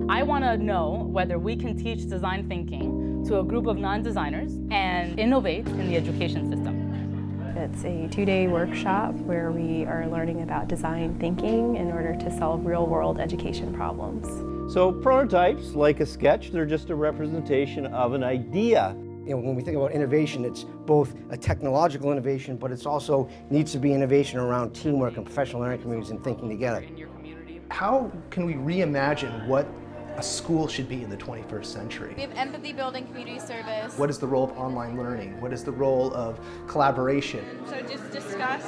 I want to know whether we can teach design thinking to a group of non-designers and innovate in the education system. It's a 2-day workshop where we are learning about design thinking in order to solve real-world education problems. So prototypes, like a sketch, they're just a representation of an idea. You know, when we think about innovation, it's both a technological innovation, but it's also needs to be innovation around teamwork and professional learning communities and thinking together. How can we reimagine what a school should be in the 21st century? We have empathy building, community service. What is the role of online learning? What is the role of collaboration? So just discuss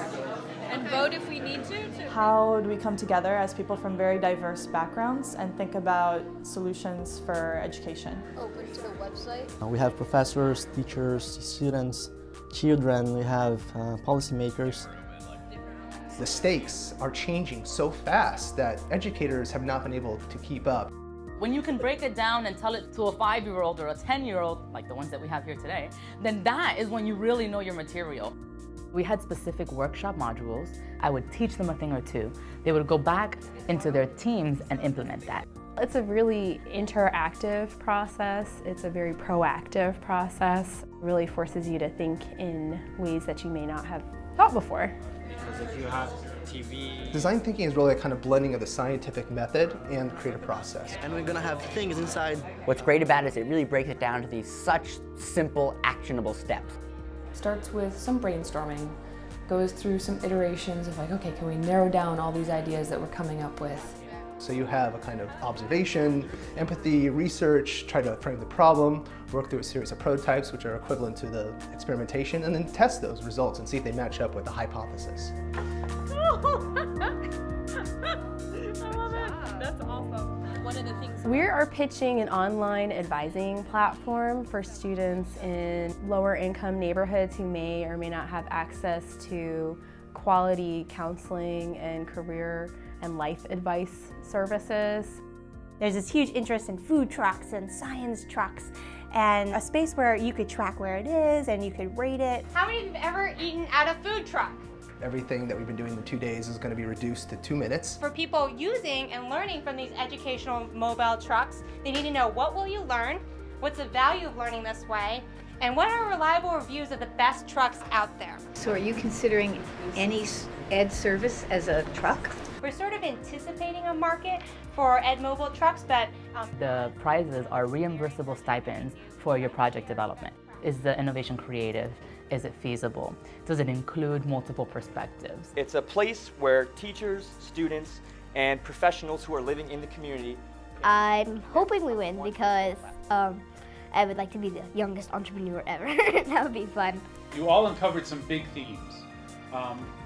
and vote if we need to. How do we come together as people from very diverse backgrounds and think about solutions for education? Open to the website. We have professors, teachers, students, children, we have policymakers. The stakes are changing so fast that educators have not been able to keep up. When you can break it down and tell it to a 5-year-old or a 10-year-old, like the ones that we have here today, then that is when you really know your material. We had specific workshop modules. I would teach them a thing or two. They would go back into their teams and implement that. It's a really interactive process. It's a very proactive process. It really forces you to think in ways that you may not have thought before. Because if you have TV... Design thinking is really a kind of blending of the scientific method and creative process. And we're gonna have things inside. What's great about it is it really breaks it down to these such simple, actionable steps. Starts with some brainstorming, goes through some iterations of like, okay, can we narrow down all these ideas that we're coming up with? So you have a kind of observation, empathy, research, try to frame the problem, work through a series of prototypes which are equivalent to the experimentation, and then test those results and see if they match up with the hypothesis. I love it. That's awesome. One of the things We are pitching an online advising platform for students in lower income neighborhoods who may or may not have access to quality counseling and career and life advice services. There's this huge interest in food trucks and science trucks and a space where you could track where it is and you could rate it. How many of you have ever eaten at a food truck? Everything that we've been doing in 2 days is going to be reduced to 2 minutes. For people using and learning from these educational mobile trucks, they need to know what will you learn, what's the value of learning this way, and what are reliable reviews of the best trucks out there. So are you considering any ed service as a truck? We're sort of anticipating a market for ed mobile trucks, but The prizes are reimbursable stipends for your project development. Is the innovation creative? Is it feasible? Does it include multiple perspectives? It's a place where teachers, students, and professionals who are living in the community. I'm hoping we win because I would like to be the youngest entrepreneur ever. That would be fun. You all uncovered some big themes.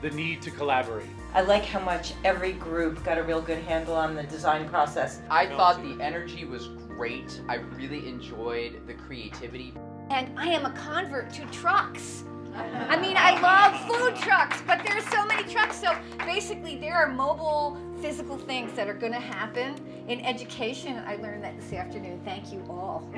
The need to collaborate. I like how much every group got a real good handle on the design process. I thought the energy was great. I really enjoyed the creativity. And I am a convert to trucks. I mean, I love food trucks, but there's so many trucks. So basically, there are mobile, physical things that are going to happen in education. I learned that this afternoon. Thank you all.